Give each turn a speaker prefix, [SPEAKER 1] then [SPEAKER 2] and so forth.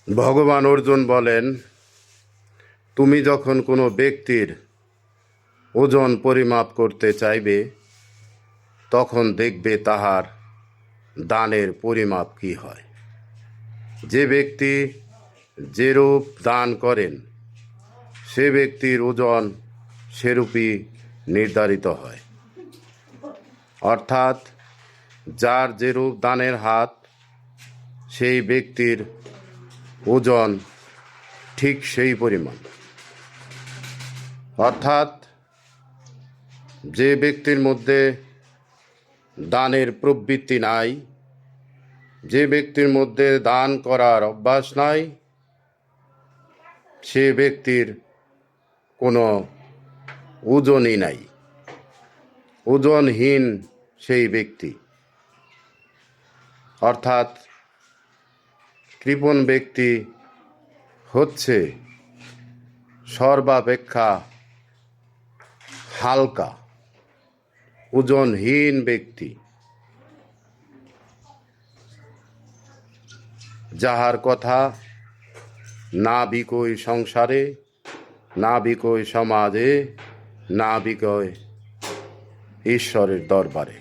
[SPEAKER 1] ভগবান অর্জুন বলেন, তুমি যখন কোনো ব্যক্তির ওজন পরিমাপ করতে চাইবে তখন দেখবে তাহার দানের পরিমাপ কি হয়। যে ব্যক্তি যেরূপ দান করেন সে ব্যক্তির ওজন সেরূপই নির্ধারিত হয়। অর্থাৎ যার যেরূপ দানের হাত সেই ব্যক্তির ওজন ঠিক সেই পরিমাণ। অর্থাৎ যে ব্যক্তির মধ্যে দানের প্রবৃত্তি নাই, যে ব্যক্তির মধ্যে দান করার অভ্যাস নাই, সে ব্যক্তির কোনো ওজনই নাই, ওজনহীন সেই ব্যক্তি। অর্থাৎ কৃপণ ব্যক্তি হচ্ছে সর্বাপেক্ষা হালকা, ওজনহীন ব্যক্তি, যাহার কথা না বিকোয় সংসারে, না বিকোয় সমাজে, না বিকোয় ঈশ্বরের দরবারে।